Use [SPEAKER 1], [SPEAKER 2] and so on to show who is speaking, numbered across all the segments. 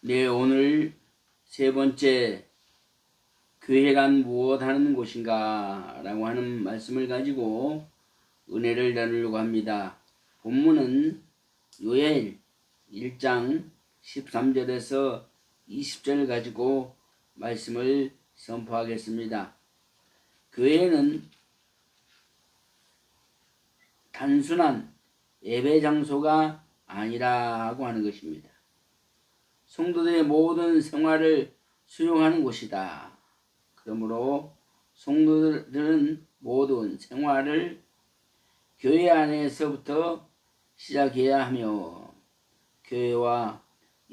[SPEAKER 1] 네, 오늘 세 번째 교회란 무엇 하는 곳인가 라고 하는 말씀을 가지고 은혜를 나누려고 합니다. 본문은 요엘 1장 13절에서 20절 가지고 말씀을 선포하겠습니다. 교회는 단순한 예배 장소가 아니라고 하는 것입니다. 성도들의 모든 생활을 수용하는 곳이다. 그러므로 성도들은 모든 생활을 교회 안에서부터 시작해야 하며 교회와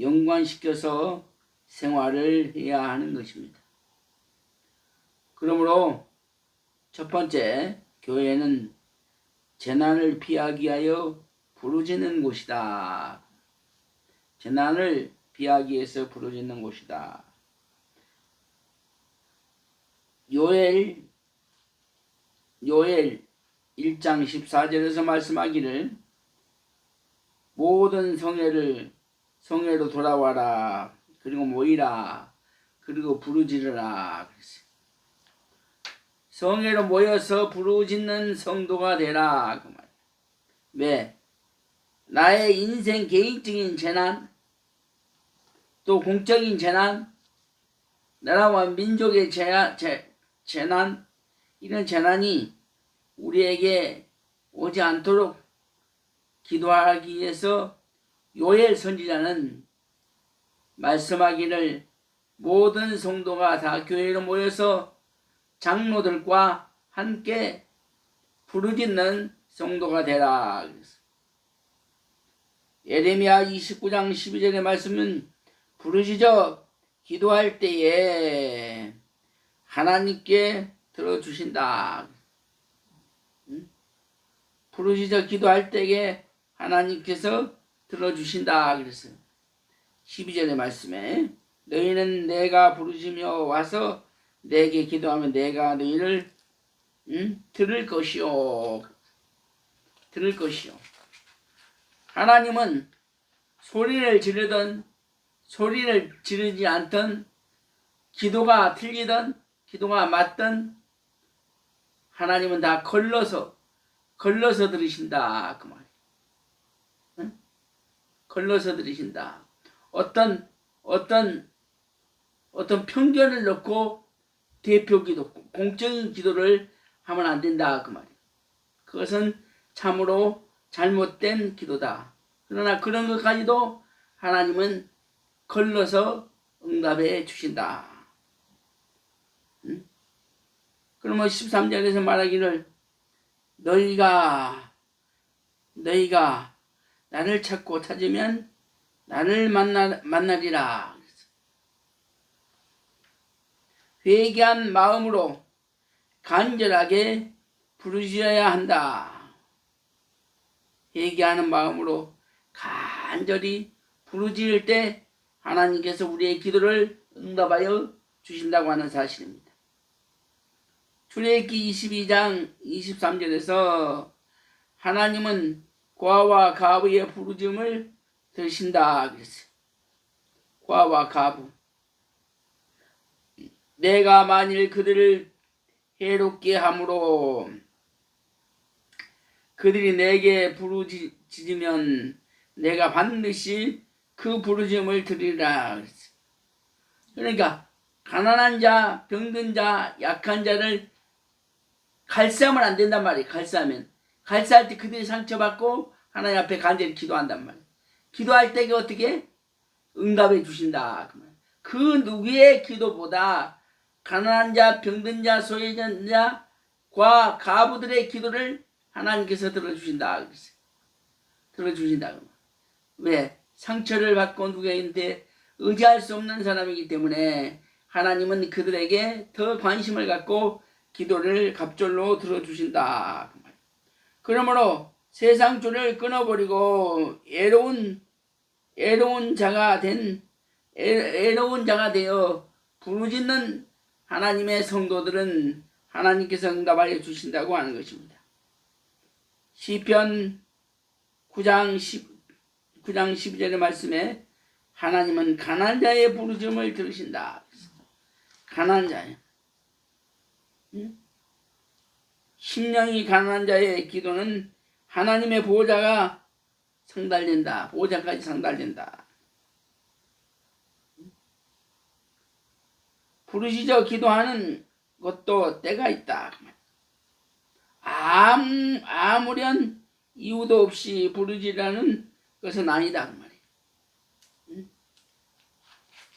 [SPEAKER 1] 연관시켜서 생활을 해야 하는 것입니다. 그러므로 첫 번째, 교회는 재난을 피하기 위하여 부르짖는 곳이다. 재난을 피하기 위해서 부르짖는 곳이다. 요엘 1장 14절에서 말씀하기를 모든 성회로 돌아와라. 그리고 모이라. 그리고 부르짖으라. 그랬어요. 성회로 모여서 부르짖는 성도가 되라. 그 말. 왜? 나의 인생 개인적인 재난, 또 공적인 재난, 나라와 민족의 재난, 이런 재난이 우리에게 오지 않도록 기도하기 위해서 요엘 선지자는 말씀하기를 모든 성도가 다 교회로 모여서 장로들과 함께 부르짖는 성도가 되라. 예레미야 29장 12절의 말씀은 부르짖어 기도할 때에 하나님께 들어주신다. 부르짖어 기도할 때에 하나님께서 들어주신다. 그랬어요. 12절의 말씀에 너희는 내가 부르짖으며 와서 내게 기도하면 내가 너희를 들을 것이요. 들을 것이요. 하나님은 소리를 지르든 소리를 지르지 않든 기도가 틀리든 기도가 맞든 하나님은 다 걸러서 들으신다. 그 말. 응? 걸러서 들으신다. 어떤 편견을 넣고 대표 기도, 공적인 기도를 하면 안 된다. 그 말이에요. 그것은 참으로 잘못된 기도다. 그러나 그런 것까지도 하나님은 걸러서 응답해 주신다. 그러면 13절에서 말하기를 너희가 나를 찾고 찾으면 나를 만나리라. 회개한 마음으로 간절하게 부르짖어야 한다. 회개하는 마음으로 간절히 부르짖을 때 하나님께서 우리의 기도를 응답하여 주신다고 하는 사실입니다. 출애굽기 22장 23절에서 하나님은 고아와 가부의 부르짖음을 들으신다 그랬어요. 고아와 가부. 내가 만일 그들을 해롭게 함으로 그들이 내게 부르짖으면 내가 반드시 그 부르짖음을 들으리라 그랬어요. 그러니까 가난한 자, 병든 자, 약한 자를 갈사하면 안 된단 말이에요. 갈사할 때 그들이 상처받고 하나님 앞에 간절히 기도한단 말이에요. 기도할 때 어떻게? 응답해 주신다. 그 누구의 기도보다 가난한 자, 병든 자, 소외된 자과 가부들의 기도를 하나님께서 들어주신다. 들어주신다. 왜? 상처를 받고 누구한테 의지할 수 없는 사람이기 때문에 하나님은 그들에게 더 관심을 갖고 기도를 갑절로 들어주신다. 그러므로 세상 줄을 끊어버리고 애로운 자가 되어 부르짖는 하나님의 성도들은 하나님께서 응답하여 주신다고 하는 것입니다. 시편 9장 12절의 말씀에 하나님은 가난한 자의 부르짖음을 들으신다. 가난한 자예요. 응? 심령이 가난한 자의 기도는 하나님의 보호자가 상달된다. 보호자까지 상달된다. 부르짖어 기도하는 것도 때가 있다. 아무런 이유도 없이 부르짖으라는 것은 아니다. 그 말이에요.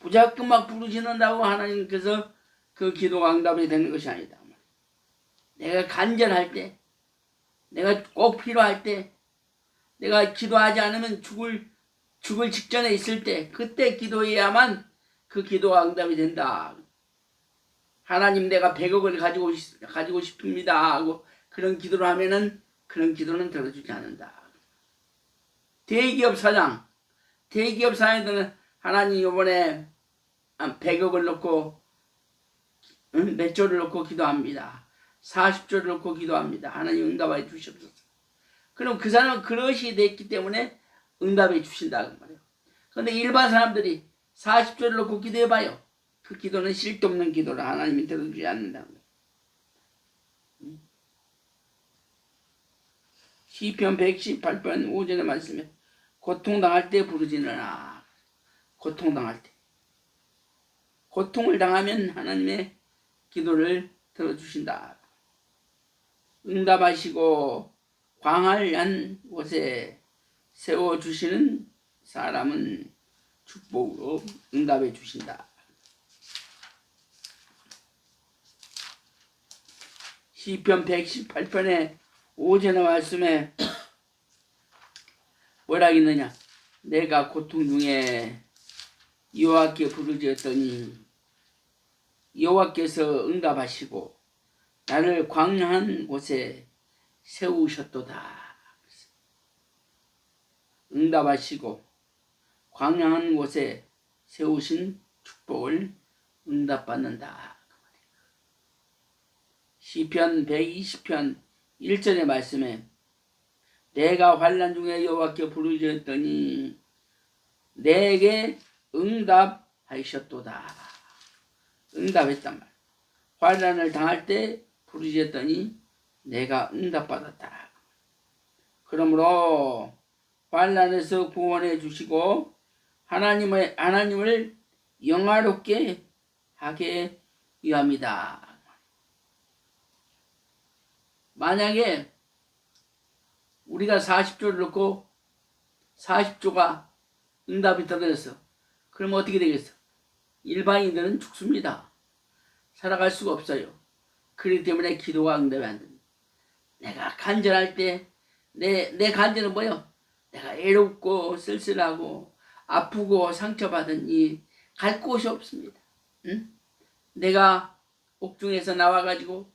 [SPEAKER 1] 무작정 막 부르짖는다고 하나님께서 그 기도가 응답이 되는 것이 아니다. 내가 간절할 때, 내가 꼭 필요할 때, 내가 기도하지 않으면 죽을 직전에 있을 때, 그때 기도해야만 그 기도가 응답이 된다. 하나님 내가 100억을 가지고 싶습니다 하고 그런 기도를 하면은 그런 기도는 들어주지 않는다. 대기업 사장들은 하나님 이번에 100억을 넣고 몇 조를 넣고 기도합니다. 40조를 넣고 기도합니다. 하나님 응답해 주시옵소서. 그럼 그 사람은 그릇이 됐기 때문에 응답해 주신다 그 말이에요. 그런데 일반 사람들이 40조를 넣고 기도해봐요. 그 기도는 실도 없는 기도를 하나님이 들어주지 않는다는 거예요. 시편 118편 5절의 말씀에 고통당할 때 부르짖으라. 고통당할 때. 고통을 당하면 하나님의 기도를 들어주신다. 응답하시고 광활한 곳에 세워주시는 사람은 축복으로 응답해 주신다. 시편 118편의 5절의 말씀에 뭐라 했느냐? 내가 고통 중에 여호와께 부르짖었더니 여호와께서 응답하시고 나를 광야한 곳에 세우셨도다. 응답하시고 광야한 곳에 세우신 축복을 응답받는다. 시편 120편 1절의 말씀에 내가 환난 중에 여호와께 부르짖었더니 내게 응답하셨도다. 응답했단 말. 환난을 당할 때 부르짖었더니 내가 응답받았다. 그러므로 환난에서 구원해 주시고 하나님을 영화롭게 하게 위함이다. 만약에 우리가 40조를 넣고 40조가 응답이 떨어졌어. 그럼 어떻게 되겠어? 일반인들은 죽습니다. 살아갈 수가 없어요. 그렇기 때문에 기도가 응답이 안 됩니다. 내가 간절할 때 내 간절은 뭐요? 내가 애롭고 쓸쓸하고 아프고 상처받은 갈 곳이 없습니다. 응? 내가 옥중에서 나와가지고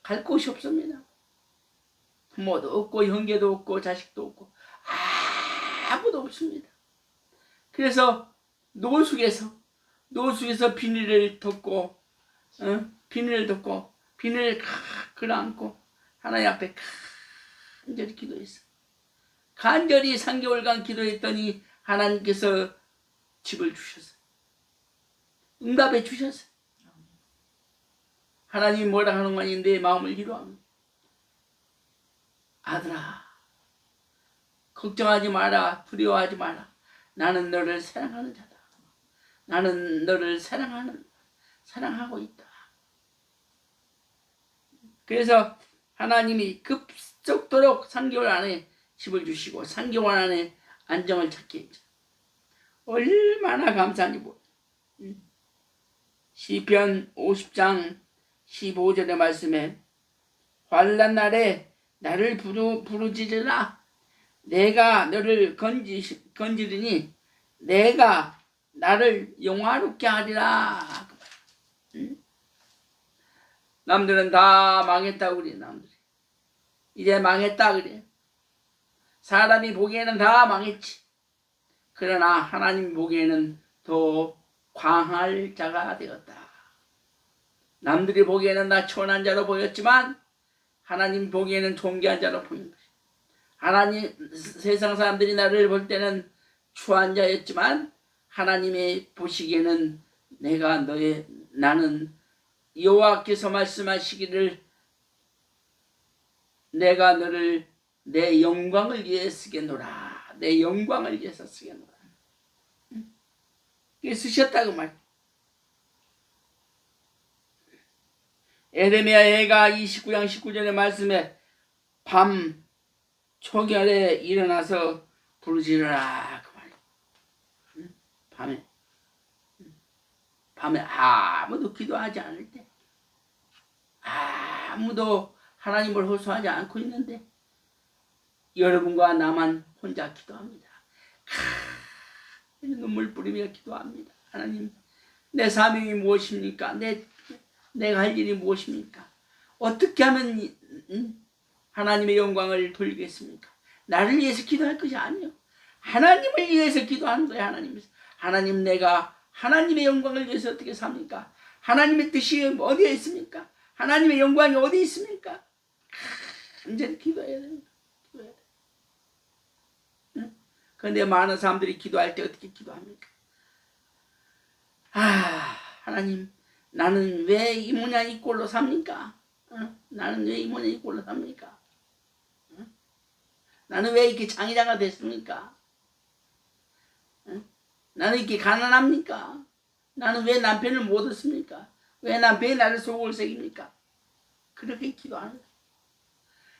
[SPEAKER 1] 갈 곳이 없습니다. 부모도 없고 형제도 없고 자식도 없고 아무도 없습니다. 그래서 노숙에서 비닐을 덮고 비닐을 끌어안고 하나님 앞에 간절히 기도했어. 간절히 3개월간 기도했더니 하나님께서 집을 주셨어요. 응답해 주셨어요. 하나님이 뭐라 하는 거니 내 마음을 위로합니다. 아들아, 걱정하지 마라. 두려워하지 마라. 나는 너를 사랑하는 자다. 나는 너를 사랑하고 있다. 그래서 하나님이 급속도로 3개월 안에 집을 주시고 3개월 안에 안정을 찾게 했죠. 얼마나 감사한지 모르. 시편 50장 15절의 말씀에 환난 날에 나를 부르짖으라. 내가 너를 건지리니 내가 나를 영화롭게 하리라. 남들은 다 망했다 그래. 남들이 이제 망했다 그래. 사람이 보기에는 다 망했지. 그러나 하나님 보기에는 더 광할 자가 되었다. 남들이 보기에는 나 천한 자로 보였지만 하나님 보기에는 존귀한 자로 보인 것이다. 하나님 세상 사람들이 나를 볼 때는 추한 자였지만 하나님의 보시기에는 나는 여호와께서 말씀하시기를 내가 너를 내 영광을 위해 쓰겠노라. 내 영광을 위해서 쓰겠노라. 이게 쓰셨다고 말. 에레미야가 29장 19절의 말씀에 밤 초결에 일어나서 부르짖으라 그 말이에요. 밤에 아무도 기도하지 않을 때, 아무도 하나님을 호소하지 않고 있는데 여러분과 나만 혼자 기도합니다. 눈물 뿌리며 기도합니다. 하나님, 내 사명이 무엇입니까? 내가 할 일이 무엇입니까? 어떻게 하면 하나님의 영광을 돌리겠습니까? 나를 위해서 기도할 것이 아니요, 하나님을 위해서 기도하는 거예요. 하나님, 내가 하나님의 영광을 위해서 어떻게 삽니까? 하나님의 뜻이 어디에 있습니까? 하나님의 영광이 어디 있습니까? 완전히 기도해야 됩니다. 그런데 많은 사람들이 기도할 때 어떻게 기도합니까? 하나님, 나는 왜 이 모양 이 꼴로 삽니까? 나는 왜 이 모양 이 꼴로 삽니까? 나는 왜 이렇게 장애자가 됐습니까? 나는 이렇게 가난합니까? 나는 왜 남편을 못 얻습니까? 왜 남편이 나를 속을 새깁니까? 그렇게 기도하는 거예요.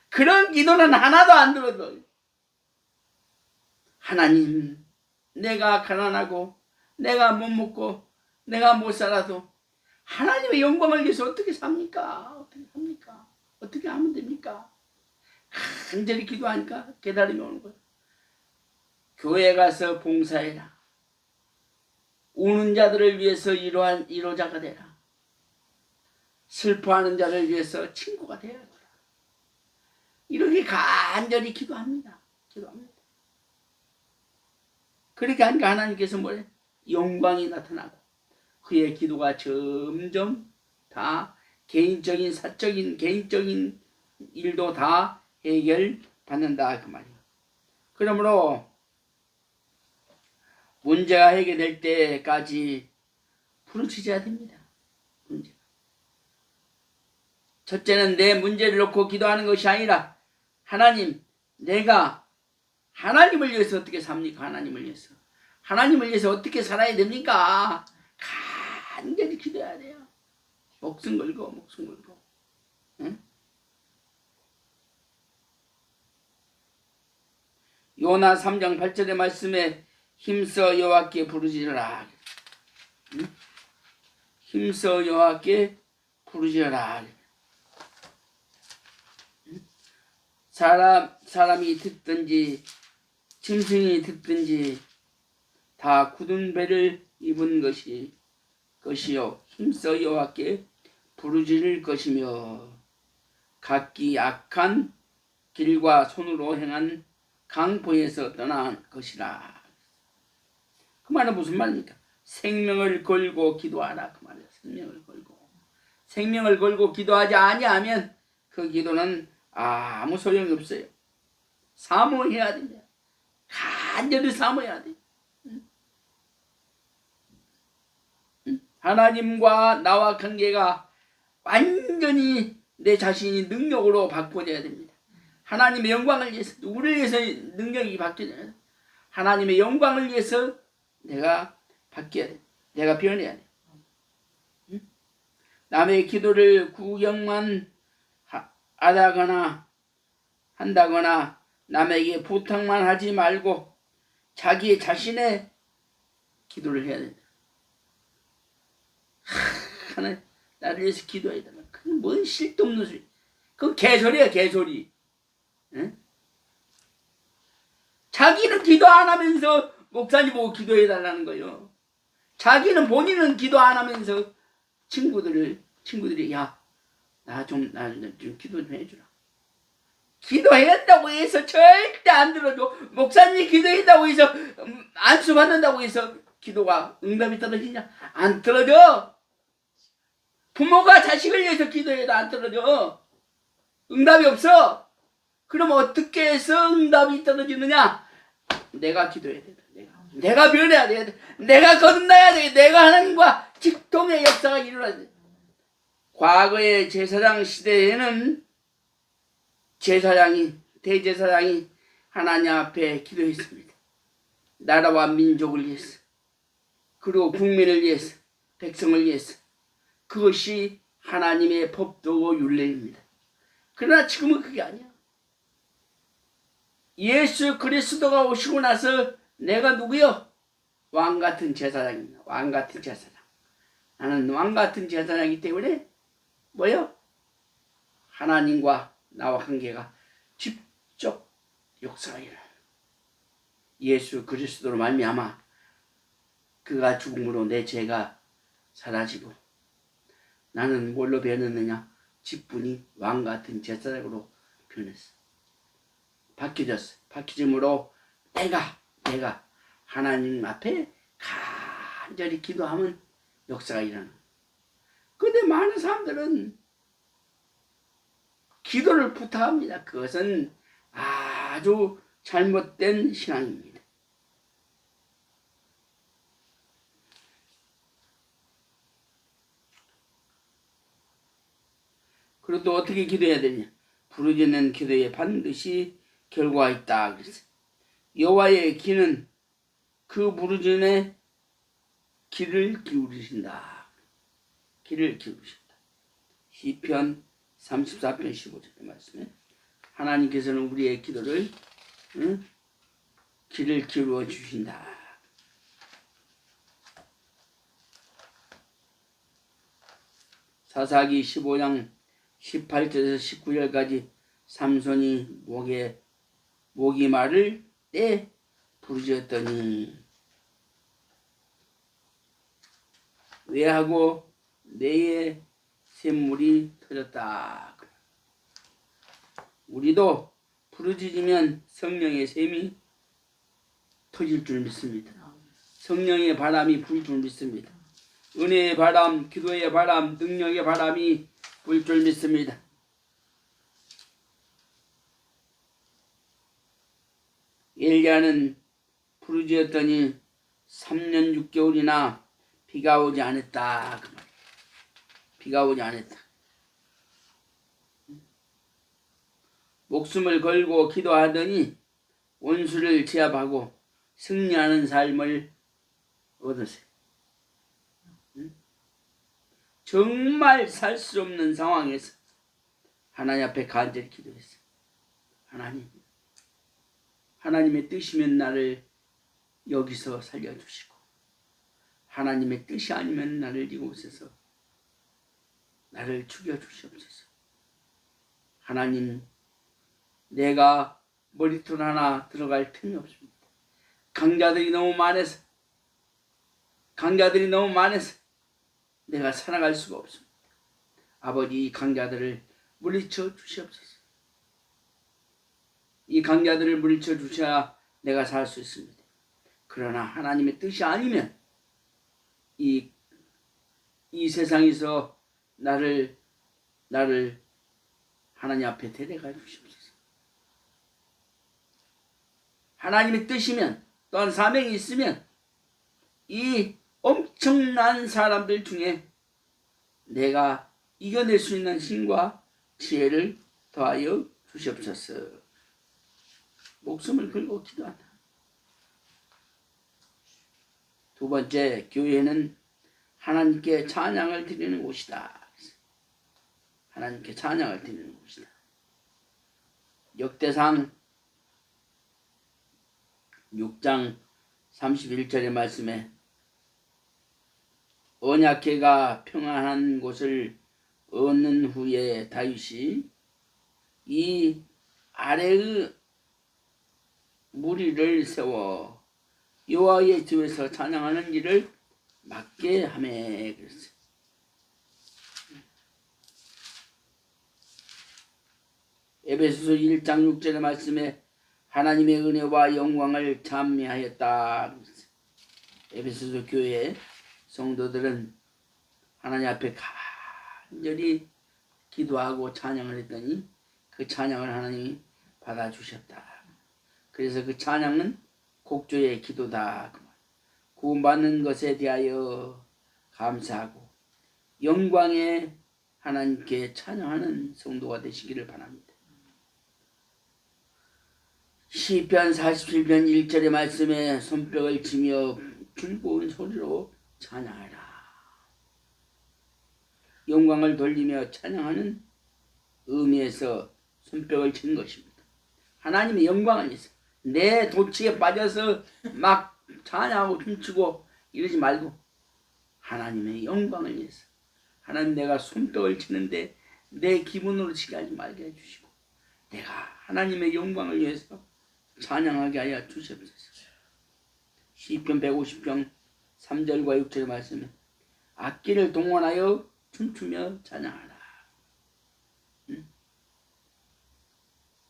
[SPEAKER 1] 그런 기도는 하나도 안 들어도, 하나님, 내가 가난하고 내가 못 먹고 내가 못 살아도 하나님의 영광을 위해서 어떻게 삽니까? 어떻게 삽니까? 어떻게 하면 됩니까? 간절히 기도하니까 깨달음이 오는 거예요. 교회 가서 봉사해라. 우는 자들을 위해서 위로자가 되라. 슬퍼하는 자를 위해서 친구가 되어라. 이렇게 간절히 기도합니다. 그렇게 하니까 하나님께서 뭐래? 영광이 나타나고 그의 기도가 점점 다 개인적인 사적인 개인적인 일도 다 해결받는다 그 말이에요. 그러므로 문제가 해결될 때까지 부르짖어야 됩니다. 첫째는 내 문제를 놓고 기도하는 것이 아니라 하나님, 내가 하나님을 위해서 어떻게 삽니까? 하나님을 위해서 어떻게 살아야 됩니까? 간절히 기도해야 돼요. 목숨 걸고. 응? 요나 3장 8절의 말씀에 힘써 여호와께 부르짖으라. 응? 힘써 여호와께 부르짖으라. 응? 사람이 듣든지 짐승이 듣든지 다 굳은 배를 입은 것이요 힘써 여호와께 부르짖을 것이며 각기 악한 길과 손으로 행한 강포에서 떠난 것이라. 그 말은 무슨 말입니까? 생명을 걸고 기도하라 그 말이에요. 생명을 걸고 기도하지 아니하면 그 기도는 아무 소용이 없어요. 사모해야 됩니다. 간절히 사모해야 돼. 하나님과 나와 관계가 완전히 내 자신이 능력으로 바꿔져야 됩니다. 하나님의 영광을 위해서, 누구를 위해서 능력이 바뀌어야 돼? 하나님의 영광을 위해서 내가 바뀌어야 돼. 내가 변해야 돼. 남의 기도를 구경만 한다거나 남에게 부탁만 하지 말고 자기 자신의 기도를 해야 된다. 하나님, 나를 위해서 기도해야 된다. 그건 뭔 실도 없는 소리. 그건 개소리야, 개소리. 응? 자기는 기도 안 하면서 목사님 보고 기도해 달라는 거예요. 본인은 기도 안 하면서 친구들이 야, 나 좀 기도 좀 해주라. 기도해야 해서 절대 안 들어줘. 목사님이 기도한다고 해서 안수 받는다고 해서 기도가 응답이 떨어지냐? 안 떨어져. 부모가 자식을 위해서 기도해도 안 떨어져. 응답이 없어. 그럼 어떻게 해서 응답이 떨어지느냐? 내가 기도해야 된다. 내가 변해야 돼. 내가 거듭나야 돼. 내가 하나님과 직통의 역사가 일어나야 돼. 과거의 제사장 시대에는 대제사장이 하나님 앞에 기도했습니다. 나라와 민족을 위해서, 그리고 국민을 위해서, 백성을 위해서. 그것이 하나님의 법도고 율례입니다. 그러나 지금은 그게 아니야. 예수 그리스도가 오시고 나서 내가 누구요? 왕같은 제사장입니다. 왕같은 제사장. 나는 왕같은 제사장이기 때문에 뭐요? 하나님과 나와 관계가 직접 역사가 일어나. 예수 그리스도로 말미암아 그가 죽음으로 내 죄가 사라지고 나는 뭘로 변했느냐? 직분이 왕같은 제사장으로 변했어. 바뀌어졌어. 바뀌짐으로 내가 하나님 앞에 간절히 기도하면 역사가 일어나. 근데 많은 사람들은 기도를 부탁합니다. 그것은 아주 잘못된 신앙입니다. 그리고 또 어떻게 기도해야 되냐? 부르짖는 기도에 반드시 결과가 있다. 그래서 여호와의 귀는 그 부르짖음에 귀를 기울이신다. 귀를 기울이신다. 시편 34편 15절의 말씀에 하나님께서는 우리의 기도를 귀를 기울여 주신다. 사사기 15장 18절에서 19절까지 삼손이 모기 말을 때 부르짖었더니 외하고 뇌에 샘물이 터졌다. 우리도 부르짖으면 성령의 샘이 터질 줄 믿습니다. 성령의 바람이 불 줄 믿습니다. 은혜의 바람, 기도의 바람, 능력의 바람이 불 줄 믿습니다. 엘리야는 부르짖었더니 3년 6개월이나 비가 오지 않았다. 그 말이에요. 비가 오지 않았다. 목숨을 걸고 기도하더니 원수를 제압하고 승리하는 삶을 얻으세요. 정말 살 수 없는 상황에서 하나님 앞에 간절히 기도했어요. 하나님의 뜻이면 나를 여기서 살려주시고 하나님의 뜻이 아니면 나를 이곳에서 나를 죽여주시옵소서. 하나님, 내가 머리털 하나 들어갈 틈이 없습니다. 강자들이 너무 많아서 내가 살아갈 수가 없습니다. 아버지, 이 강자들을 물리쳐 주시옵소서. 이 강자들을 물리쳐 주셔야 내가 살 수 있습니다. 그러나 하나님의 뜻이 아니면 이 세상에서 나를 하나님 앞에 데려가 주시옵소서. 하나님의 뜻이면 또한 사명이 있으면 이 엄청난 사람들 중에 내가 이겨낼 수 있는 힘과 지혜를 더하여 주시옵소서. 목숨을 걸고 기도한다. 두 번째, 교회는 하나님께 찬양을 드리는 곳이다. 하나님께 찬양을 드리는 곳이다. 역대상 6장 31절의 말씀에 언약궤가 평안한 곳을 얻는 후에 다윗이 이 아래의 무리를 세워 여호와의 집에서 찬양하는 일을 맡게 하며 그랬어요. 에베소서 1장 6절의 말씀에 하나님의 은혜와 영광을 찬미하였다. 에베소서 교회 성도들은 하나님 앞에 간절히 기도하고 찬양을 했더니 그 찬양을 하나님이 받아주셨다. 그래서 그 찬양은 곡조의 기도다. 그 말. 구원받는 것에 대하여 감사하고 영광의 하나님께 찬양하는 성도가 되시기를 바랍니다. 시편 47편 1절의 말씀에 손뼉을 치며 즐거운 소리로 찬양하라. 영광을 돌리며 찬양하는 의미에서 손뼉을 친 것입니다. 하나님의 영광을 위해서 내 도치에 빠져서 막 찬양하고 춤추고 이러지 말고 하나님의 영광을 위해서 하나님 내가 손뼉을 치는데 내 기분으로 치게 하지 말게 해주시고 내가 하나님의 영광을 위해서 찬양하게 하여 주시옵소서. 시편 150편 3절과 6절의 말씀에 악기를 동원하여 춤추며 찬양하라.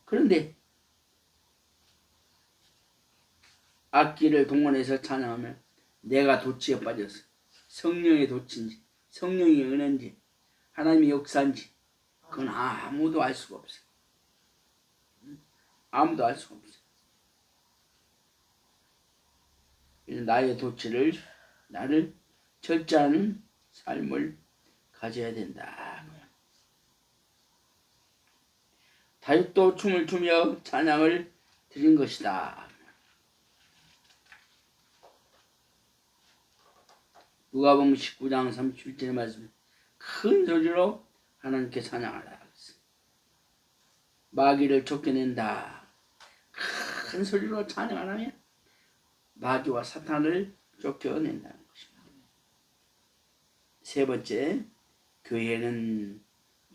[SPEAKER 1] 그런데 악기를 동원해서 찬양하면 내가 도치에 빠져서 성령의 도치인지 성령의 은혜인지 하나님의 역사인지 그건 아무도 알 수가 없어요. 아무도 알 수가 없어요. 나의 도치를 나를 절제하는 삶을 가져야 된다. 다윗도 춤을 추며 찬양을 드린 것이다. 누가복음 19장 37절의 말씀 큰 소리로 하나님께 찬양하라. 마귀를 쫓겨낸다. 큰 소리로 찬양하라면 마귀와 사탄을 쫓겨낸다는 것입니다. 세 번째, 교회는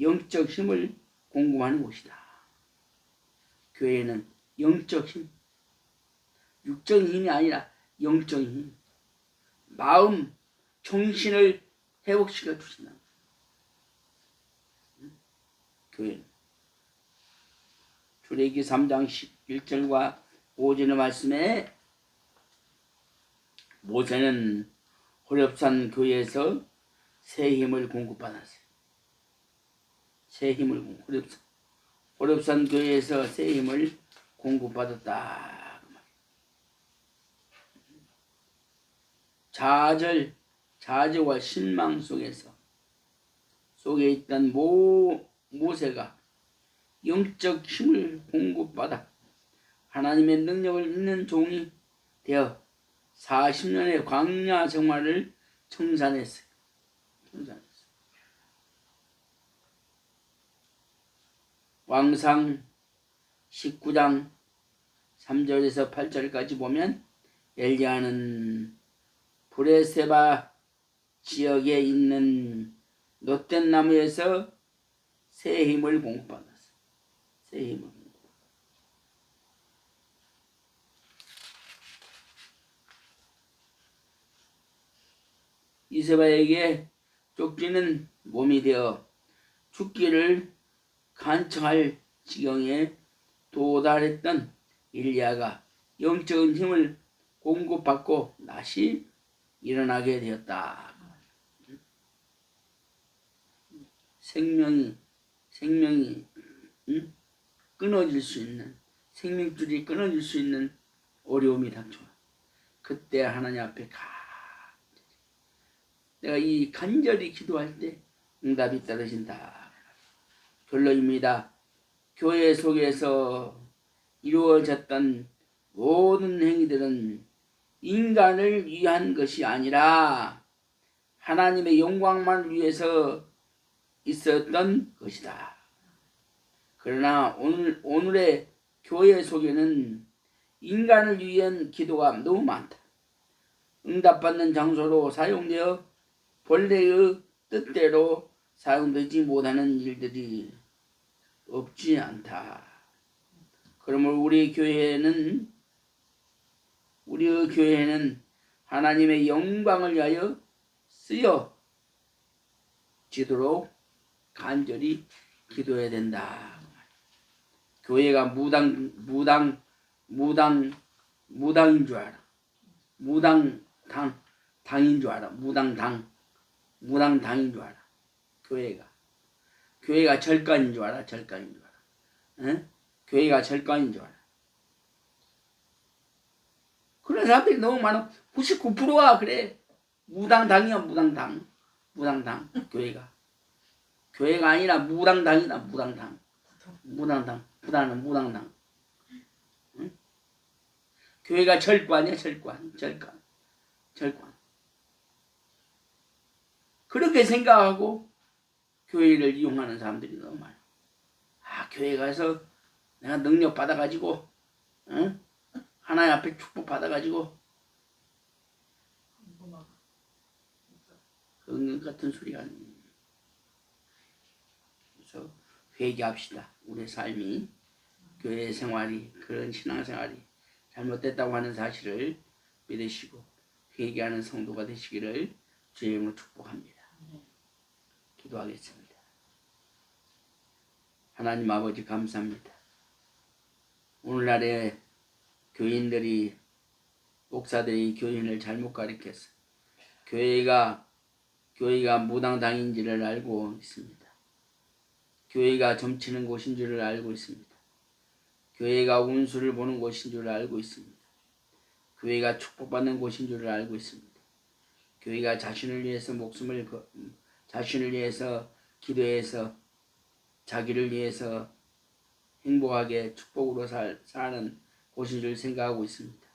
[SPEAKER 1] 영적 힘을 공급하는 곳이다. 교회는 영적 힘, 육적 힘이 아니라 영적 힘, 마음, 정신을 회복시켜 주신다. 교회는 출애굽기 3장 11절과 5절의 말씀에 모세는 호렙산 교회에서 새 힘을 공급받았어요. 새 힘을 호렙산 교회에서 새 힘을 공급받았다. 좌절과 실망 속에 있던 모세가 영적 힘을 공급받아 하나님의 능력을 있는 종이 되어 40년의 광야 생활을 청산했어요. 왕상 19장 3절에서 8절까지 보면 엘리야는 브레세바 지역에 있는 롯된 나무에서 새 힘을 공급받았어요. 새 힘을. 이세바에게 쫓기는 몸이 되어 죽기를 간청할 지경에 도달했던 엘리야가 영적인 힘을 공급받고 다시 일어나게 되었다. 생명이 끊어질 수 있는 생명줄이 끊어질 수 있는 어려움이 닥쳐와. 그때 하나님 앞에 내가 이 간절히 기도할 때 응답이 떨어진다. 결론입니다. 교회 속에서 이루어졌던 모든 행위들은 인간을 위한 것이 아니라 하나님의 영광만 위해서 있었던 것이다. 그러나 오늘의 교회 속에는 인간을 위한 기도가 너무 많다. 응답받는 장소로 사용되어 본래의 뜻대로 사용되지 못하는 일들이 없지 않다. 그러므로 우리의 교회는 하나님의 영광을 위하여 쓰여지도록 간절히 기도해야 된다. 교회가 무당인 줄 알아. 무당당인 줄 알아. 무당당인 줄 알아. 교회가 절간인 줄 알아. 응? 교회가 절간인 줄 알아. 그런 사람들이 너무 많아. 99%가 그래. 무당당이야, 무당당. 무당당, 교회가 아니라 무당당이다, 무당당. 무당당, 부당은 무당당. 응? 교회가 절관이야, 절관. 그렇게 생각하고 교회를 이용하는 사람들이 너무 많아. 아, 교회 가서 내가 능력 받아가지고, 응? 하나님 앞에 축복 받아가지고, 그 같은 소리가 아니에요. 그래서 회개합시다. 우리의 삶이, 교회 생활이, 그런 신앙생활이 잘못됐다고 하는 사실을 믿으시고 회개하는 성도가 되시기를 주의 이름으로 축복합니다. 기도하겠습니다. 하나님 아버지 감사합니다. 오늘날의 교인들이, 목사들이 교인을 잘못 가르쳤어. 교회가 무당당인지를 알고 있습니다. 교회가 점치는 곳인 줄을 알고 있습니다. 교회가 운수를 보는 곳인 줄을 알고 있습니다. 교회가 축복받는 곳인 줄을 알고 있습니다. 교회가 자신을 위해서 자신을 위해서 기도해서 자기를 위해서 행복하게 축복으로 사는 곳인 줄 생각하고 있습니다.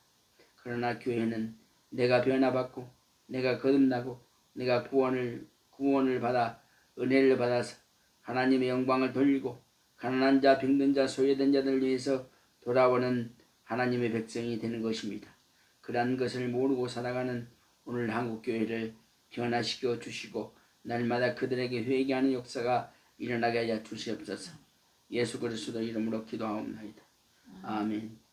[SPEAKER 1] 그러나 교회는 내가 변화받고 내가 거듭나고 내가 구원을 받아 은혜를 받아서 하나님의 영광을 돌리고 가난한 자, 병든 자, 소외된 자들을 위해서 돌아오는 하나님의 백성이 되는 것입니다. 그러한 것을 모르고 살아가는 오늘 한국교회를 변화시켜 주시고 날마다 그들에게 회개하는 역사가 일어나게 하여 주시옵소서. 예수 그리스도 이름으로 기도하옵나이다. 아멘.